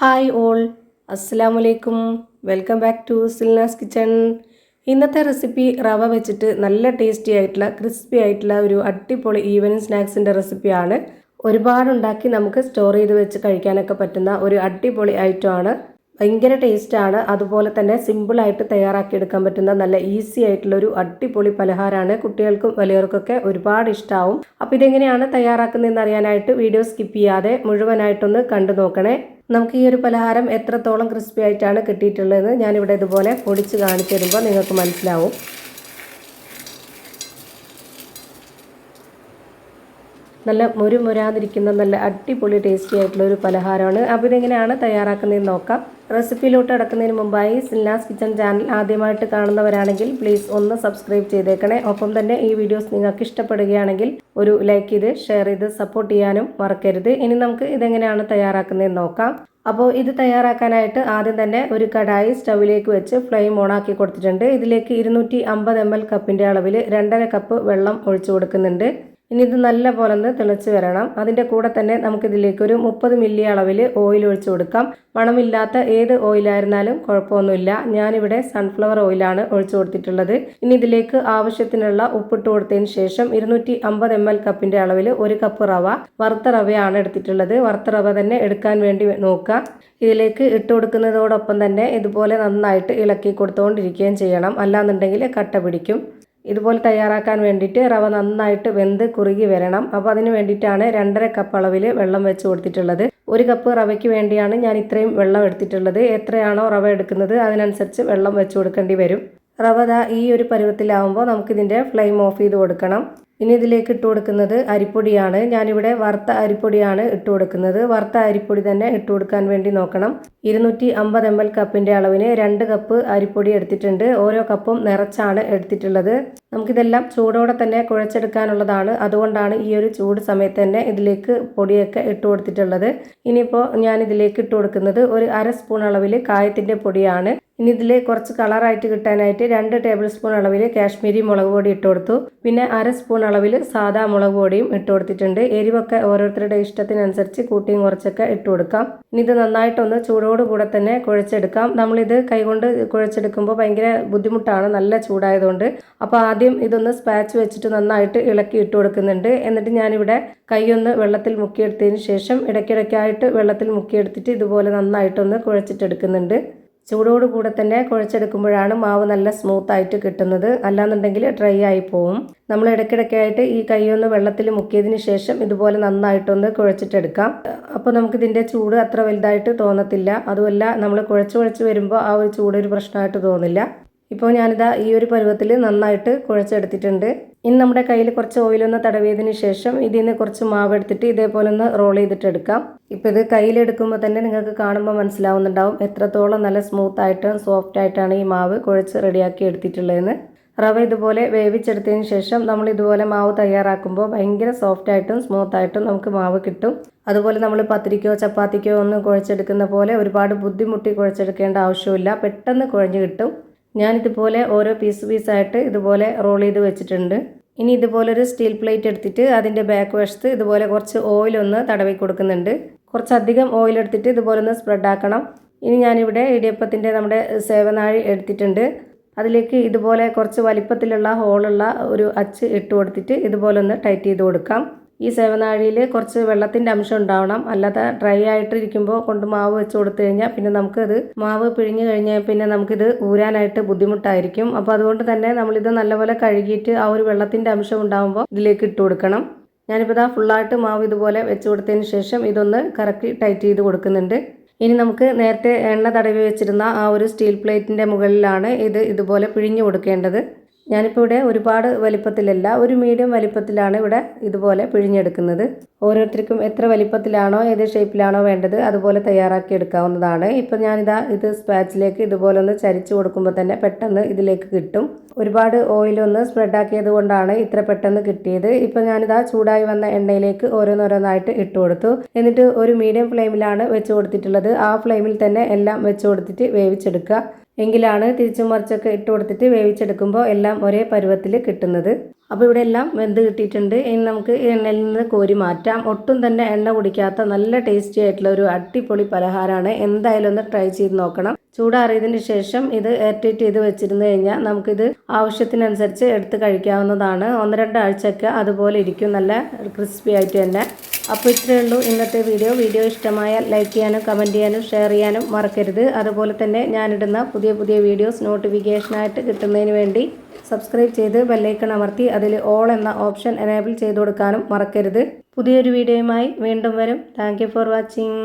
Hi all, അസ്സലാമലൈക്കും. Welcome back to Silna's kitchen. ഇന്നത്തെ recipe റവ വെച്ചിട്ട് നല്ല ടേസ്റ്റി ആയിട്ടുള്ള ക്രിസ്പി ആയിട്ടുള്ള ഒരു അടിപൊളി ഈവനിങ് സ്നാക്സിൻ്റെ റെസിപ്പിയാണ്. ഒരുപാടുണ്ടാക്കി നമുക്ക് സ്റ്റോർ ചെയ്ത് വെച്ച് കഴിക്കാനൊക്കെ പറ്റുന്ന ഒരു അടിപൊളി ഐറ്റമാണ്. ഭയങ്കര ടേസ്റ്റാണ്. അതുപോലെ തന്നെ സിമ്പിളായിട്ട് തയ്യാറാക്കിയെടുക്കാൻ പറ്റുന്ന നല്ല ഈസി ആയിട്ടുള്ളൊരു അടിപൊളി പലഹാരമാണ്. കുട്ടികൾക്കും വലിയവർക്കൊക്കെ ഒരുപാട് ഇഷ്ടമാവും. അപ്പോൾ ഇതെങ്ങനെയാണ് തയ്യാറാക്കുന്നതെന്ന് അറിയാനായിട്ട് വീഡിയോ സ്കിപ്പ് ചെയ്യാതെ മുഴുവനായിട്ടൊന്ന് കണ്ടു നോക്കണേ. നമുക്ക് ഈ ഒരു പലഹാരം എത്രത്തോളം ക്രിസ്പി ആയിട്ടാണ് കിട്ടിയിട്ടുള്ളതെന്ന് ഞാനിവിടെ ഇതുപോലെ പൊടിച്ച് കാണിച്ചു തരുമ്പോൾ നിങ്ങൾക്ക് മനസ്സിലാവും. നല്ല മുരാതിരിക്കുന്ന നല്ല അടിപൊളി ടേസ്റ്റി ആയിട്ടുള്ള ഒരു പലഹാരമാണ്. അപ്പോൾ ഇതെങ്ങനെയാണ് തയ്യാറാക്കുന്നതെന്ന് നോക്കാം. റെസിപ്പിയിലോട്ട് അടക്കുന്നതിന് മുമ്പായി സിൽനാസ് കിച്ചൺ ചാനൽ ആദ്യമായിട്ട് കാണുന്നവരാണെങ്കിൽ പ്ലീസ് ഒന്ന് സബ്സ്ക്രൈബ് ചെയ്തേക്കണേ. ഒപ്പം തന്നെ ഈ വീഡിയോസ് നിങ്ങൾക്ക് ഇഷ്ടപ്പെടുകയാണെങ്കിൽ ഒരു ലൈക്ക് ചെയ്ത് ഷെയർ ചെയ്ത് സപ്പോർട്ട് ചെയ്യാനും മറക്കരുത്. ഇനി നമുക്ക് ഇതെങ്ങനെയാണ് തയ്യാറാക്കുന്നതെന്ന് നോക്കാം. അപ്പോൾ ഇത് തയ്യാറാക്കാനായിട്ട് ആദ്യം തന്നെ ഒരു കടായി സ്റ്റൗവിലേക്ക് വെച്ച് ഫ്ലെയിം ഓണാക്കി കൊടുത്തിട്ടുണ്ട്. ഇതിലേക്ക് 250 ml കപ്പിൻ്റെ അളവിൽ 2.5 കപ്പ് വെള്ളം ഒഴിച്ചു കൊടുക്കുന്നുണ്ട്. ഇനി ഇത് നല്ല പോലെ ഒന്ന് തിളച്ച് വരണം. അതിൻ്റെ കൂടെ തന്നെ നമുക്കിതിലേക്ക് ഒരു 30 മില്ലി അളവിൽ ഓയിൽ ഒഴിച്ചു കൊടുക്കാം. മണമില്ലാത്ത ഏത് ഓയിലായിരുന്നാലും കുഴപ്പമൊന്നുമില്ല. ഞാനിവിടെ സൺഫ്ലവർ ഓയിലാണ് ഒഴിച്ചു കൊടുത്തിട്ടുള്ളത്. ഇനി ഇതിലേക്ക് ആവശ്യത്തിനുള്ള ഉപ്പിട്ട് കൊടുത്തതിന് ശേഷം 250 ml കപ്പിൻ്റെ അളവിൽ 1 കപ്പ് റവ, വറുത്ത റവയാണ് എടുത്തിട്ടുള്ളത്. വറുത്ത റവ തന്നെ എടുക്കാൻ വേണ്ടി നോക്കുക. ഇതിലേക്ക് ഇട്ട് കൊടുക്കുന്നതോടൊപ്പം തന്നെ ഇതുപോലെ നന്നായിട്ട് ഇളക്കി കൊടുത്തുകൊണ്ടിരിക്കുകയും ചെയ്യണം. അല്ലാന്നുണ്ടെങ്കിൽ കട്ട പിടിക്കും. ഇതുപോലെ തയ്യാറാക്കാൻ വേണ്ടിയിട്ട് റവ നന്നായിട്ട് വെന്ത് കുറുകി വരണം. അപ്പോൾ അതിന് വേണ്ടിയിട്ടാണ് 2.5 കപ്പ് അളവിൽ വെള്ളം വെച്ച് കൊടുത്തിട്ടുള്ളത്. 1 കപ്പ് റവയ്ക്ക് വേണ്ടിയാണ് ഞാൻ ഇത്രയും വെള്ളം എടുത്തിട്ടുള്ളത്. എത്രയാണോ റവ എടുക്കുന്നത് അതിനനുസരിച്ച് വെള്ളം വെച്ച് കൊടുക്കേണ്ടി വരും. റവ ഈ ഒരു പരുവത്തിലാവുമ്പോൾ നമുക്കിതിൻ്റെ ഫ്ലെയിം ഓഫ് ചെയ്ത് കൊടുക്കണം. ഇനി ഇതിലേക്ക് ഇട്ട് കൊടുക്കുന്നത് അരിപ്പൊടിയാണ്. ഞാനിവിടെ വറുത്ത അരിപ്പൊടിയാണ് ഇട്ട് കൊടുക്കുന്നത്. വറുത്ത അരിപ്പൊടി തന്നെ ഇട്ട് കൊടുക്കാൻ വേണ്ടി നോക്കണം. 250 ml കപ്പിൻ്റെ അളവിന് 2 കപ്പ് അരിപ്പൊടി എടുത്തിട്ടുണ്ട്. ഓരോ കപ്പും നിറച്ചാണ് എടുത്തിട്ടുള്ളത്. നമുക്കിതെല്ലാം ചൂടോടെ തന്നെ കുഴച്ചെടുക്കാനുള്ളതാണ്. അതുകൊണ്ടാണ് ഈ ഒരു ചൂട് സമയത്ത് തന്നെ ഇതിലേക്ക് പൊടിയൊക്കെ ഇട്ട് കൊടുത്തിട്ടുള്ളത്. ഇനിയിപ്പോൾ ഞാൻ ഇതിലേക്ക് ഇട്ട് കൊടുക്കുന്നത് ഒരു 1/2 സ്പൂൺ അളവിൽ കായത്തിൻ്റെ പൊടിയാണ്. ഇനി ഇതിൽ കുറച്ച് കളറായിട്ട് കിട്ടാനായിട്ട് 2 ടേബിൾ സ്പൂൺ അളവിൽ കാശ്മീരി മുളക് പൊടി ഇട്ട് കൊടുത്തു. പിന്നെ 1/2 സ്പൂൺ അളവിൽ സാദാ മുളക് പൊടിയും ഇട്ട് കൊടുത്തിട്ടുണ്ട്. എരിവൊക്കെ ഓരോരുത്തരുടെ ഇഷ്ടത്തിനനുസരിച്ച് കൂട്ടിയും കുറച്ചൊക്കെ ഇട്ട് കൊടുക്കാം. ഇനി ഇത് നന്നായിട്ടൊന്ന് ചൂടോടുകൂടെ തന്നെ കുഴച്ചെടുക്കാം. നമ്മളിത് കൈകൊണ്ട് കുഴച്ചെടുക്കുമ്പോൾ ഭയങ്കര ബുദ്ധിമുട്ടാണ്, നല്ല ചൂടായതുകൊണ്ട്. അപ്പോൾ ആദ്യം ഇതൊന്ന് സ്പാച്ച് വെച്ചിട്ട് നന്നായിട്ട് ഇളക്കി ഇട്ട് കൊടുക്കുന്നുണ്ട്. എന്നിട്ട് ഞാനിവിടെ കൈയൊന്ന് വെള്ളത്തിൽ മുക്കിയെടുത്തതിന് ശേഷം ഇടയ്ക്കിടയ്ക്കായിട്ട് വെള്ളത്തിൽ മുക്കിയെടുത്തിട്ട് ഇതുപോലെ നന്നായിട്ടൊന്ന് കുഴച്ചിട്ടെടുക്കുന്നുണ്ട്. ചൂടോടുകൂടെ തന്നെ കുഴച്ചെടുക്കുമ്പോഴാണ് മാവ് നല്ല സ്മൂത്തായിട്ട് കിട്ടുന്നത്. അല്ലാന്നുണ്ടെങ്കിൽ ഡ്രൈ ആയി പോവും. നമ്മൾ ഇടയ്ക്കിടയ്ക്കായിട്ട് ഈ കൈയൊന്ന് വെള്ളത്തിൽ മുക്കിയതിന് ശേഷം ഇതുപോലെ നന്നായിട്ടൊന്ന് കുഴച്ചിട്ടെടുക്കാം. അപ്പോൾ നമുക്കിതിൻ്റെ ചൂട് അത്ര വലുതായിട്ട് തോന്നത്തില്ല. അതുമല്ല നമ്മൾ കുഴച്ച് വരുമ്പോൾ ആ ഒരു ചൂട് ഒരു പ്രശ്നമായിട്ട് തോന്നില്ല. ഇപ്പോൾ ഞാനിതാ ഈ ഒരു പരുവത്തിൽ നന്നായിട്ട് കുഴച്ചെടുത്തിട്ടുണ്ട്. ഇനി നമ്മുടെ കയ്യിൽ കുറച്ച് ഓയിലൊന്ന് തടവിയതിന് ശേഷം ഇതിൽ നിന്ന് കുറച്ച് മാവ് എടുത്തിട്ട് ഇതേപോലെ ഒന്ന് റോൾ ചെയ്തിട്ടെടുക്കാം. ഇപ്പോൾ ഇത് കയ്യിലെടുക്കുമ്പോൾ തന്നെ നിങ്ങൾക്ക് കാണുമ്പോൾ മനസ്സിലാവുന്നുണ്ടാവും എത്രത്തോളം നല്ല സ്മൂത്തായിട്ട് സോഫ്റ്റ് ആയിട്ടാണ് ഈ മാവ് കുഴച്ച് റെഡിയാക്കി എടുത്തിട്ടുള്ളതെന്ന്. റവ ഇതുപോലെ വേവിച്ചെടുത്തതിന് ശേഷം നമ്മൾ ഇതുപോലെ മാവ് തയ്യാറാക്കുമ്പോൾ ഭയങ്കര സോഫ്റ്റായിട്ടും സ്മൂത്തായിട്ടും നമുക്ക് മാവ് കിട്ടും. അതുപോലെ നമ്മൾ പത്തിരിക്കോ ചപ്പാത്തിക്കോ ഒന്നും കുഴച്ചെടുക്കുന്ന പോലെ ഒരുപാട് ബുദ്ധിമുട്ടി കുഴച്ചെടുക്കേണ്ട ആവശ്യമില്ല. പെട്ടെന്ന് കുഴഞ്ഞ് കിട്ടും. ഞാനിതുപോലെ ഓരോ പീസായിട്ട് ഇതുപോലെ റോൾ ചെയ്ത് വെച്ചിട്ടുണ്ട്. ഇനി ഇതുപോലൊരു സ്റ്റീൽ പ്ലേറ്റ് എടുത്തിട്ട് അതിൻ്റെ ബാക്ക് വശത്ത് ഇതുപോലെ കുറച്ച് ഓയിലൊന്ന് തടവി കൊടുക്കുന്നുണ്ട്. കുറച്ചധികം ഓയിൽ എടുത്തിട്ട് ഇതുപോലെ ഒന്ന് സ്പ്രെഡ് ആക്കണം. ഇനി ഞാനിവിടെ ഇടിയപ്പത്തിൻ്റെ നമ്മുടെ സേവനാഴി എടുത്തിട്ടുണ്ട്. അതിലേക്ക് ഇതുപോലെ കുറച്ച് വലിപ്പത്തിലുള്ള ഹോളുള്ള ഒരു അച്ച് ഇട്ട് കൊടുത്തിട്ട് ഇതുപോലെ ഒന്ന് ടൈറ്റ് ചെയ്ത് കൊടുക്കാം. ഈ സേവനാഴിയിൽ കുറച്ച് വെള്ളത്തിൻ്റെ അംശം ഉണ്ടാവണം. അല്ലാതെ ഡ്രൈ ആയിട്ടിരിക്കുമ്പോൾ കൊണ്ട് മാവ് വെച്ച് കൊടുത്തു കഴിഞ്ഞാൽ പിന്നെ നമുക്കത് മാവ് പിഴിഞ്ഞ് കഴിഞ്ഞാൽ പിന്നെ നമുക്കിത് ഊരാനായിട്ട് ബുദ്ധിമുട്ടായിരിക്കും. അപ്പോൾ അതുകൊണ്ട് തന്നെ നമ്മളിത് നല്ലപോലെ കഴുകിയിട്ട് ആ ഒരു വെള്ളത്തിൻ്റെ അംശം ഉണ്ടാകുമ്പോൾ ഇതിലേക്ക് ഇട്ട് കൊടുക്കണം. ഞാനിപ്പോൾ ഫുള്ളായിട്ട് മാവ് ഇതുപോലെ വെച്ച് കൊടുത്തതിന് ശേഷം ഇതൊന്ന് കറക്റ്റ് ടൈറ്റ് ചെയ്ത് കൊടുക്കുന്നുണ്ട്. ഇനി നമുക്ക് നേരത്തെ എണ്ണ തടവി വെച്ചിരുന്ന ആ ഒരു സ്റ്റീൽ പ്ലേറ്റിൻ്റെ മുകളിലാണ് ഇതുപോലെ പിഴിഞ്ഞു കൊടുക്കേണ്ടത്. ഞാനിപ്പോൾ ഇവിടെ ഒരുപാട് വലിപ്പത്തിലല്ല, ഒരു മീഡിയം വലിപ്പത്തിലാണ് ഇവിടെ ഇതുപോലെ പിഴിഞ്ഞെടുക്കുന്നത്. ഓരോരുത്തർക്കും എത്ര വലിപ്പത്തിലാണോ ഏത് ഷേപ്പിലാണോ വേണ്ടത് അതുപോലെ തയ്യാറാക്കി എടുക്കാവുന്നതാണ്. ഇപ്പം ഇത് സ്പാച്ചിലേക്ക് ഇതുപോലെ ഒന്ന് ചരിച്ചു കൊടുക്കുമ്പോൾ തന്നെ പെട്ടെന്ന് ഇതിലേക്ക് കിട്ടും. ഒരുപാട് ഓയിലൊന്ന് സ്പ്രെഡാക്കിയത് കൊണ്ടാണ് ഇത്ര പെട്ടെന്ന് കിട്ടിയത്. ഇപ്പം ചൂടായി വന്ന എണ്ണയിലേക്ക് ഓരോന്നോരോന്നായിട്ട് ഇട്ട് കൊടുത്തു. എന്നിട്ട് ഒരു മീഡിയം ഫ്ലെയിമിലാണ് വെച്ച് കൊടുത്തിട്ടുള്ളത്. ആ ഫ്ലെയിമിൽ തന്നെ എല്ലാം വെച്ച് കൊടുത്തിട്ട് വേവിച്ചെടുക്കുക. എങ്കിലാണ് തിരിച്ചും മറിച്ചൊക്കെ ഇട്ട് കൊടുത്തിട്ട് വേവിച്ചെടുക്കുമ്പോൾ എല്ലാം ഒരേ പരുവത്തിൽ കിട്ടുന്നത്. അപ്പോൾ ഇവിടെ എല്ലാം വെന്ത് കിട്ടിയിട്ടുണ്ട്. ഇനി നമുക്ക് എണ്ണയിൽ നിന്ന് കോരി മാറ്റാം. ഒട്ടും തന്നെ എണ്ണ കുടിക്കാത്ത നല്ല ടേസ്റ്റി ആയിട്ടുള്ള ഒരു അടിപൊളി പലഹാരമാണ്. എന്തായാലും ഒന്ന് ട്രൈ ചെയ്ത് നോക്കണം. ചൂടാറിയതിന് ശേഷം ഇത് എയർടൈറ്റ് ചെയ്ത് വെച്ചിരുന്നു കഴിഞ്ഞാൽ നമുക്കിത് ആവശ്യത്തിനനുസരിച്ച് എടുത്ത് കഴിക്കാവുന്നതാണ്. 1-2 ആഴ്ചയൊക്കെ അതുപോലെ ഇരിക്കും, നല്ല ക്രിസ്പി ആയിട്ട് തന്നെ. അപ്പോൾ ഇത്രയേ ഉള്ളൂ ഇന്നത്തെ വീഡിയോ ഇഷ്ടമായാൽ ലൈക്ക് ചെയ്യാനും കമൻറ്റ് ചെയ്യാനും ഷെയർ ചെയ്യാനും മറക്കരുത്. അതുപോലെ തന്നെ ഞാനിടുന്ന പുതിയ വീഡിയോസ് നോട്ടിഫിക്കേഷനായിട്ട് കിട്ടുന്നതിന് വേണ്ടി സബ്സ്ക്രൈബ് ചെയ്ത് ബെല്ലൈക്കൺ അമർത്തി അതിൽ ഓൾ എന്ന ഓപ്ഷൻ എനേബിൾ ചെയ്ത് കൊടുക്കാനും മറക്കരുത്. പുതിയൊരു വീഡിയോയുമായി വീണ്ടും വരും. Thank you for watching.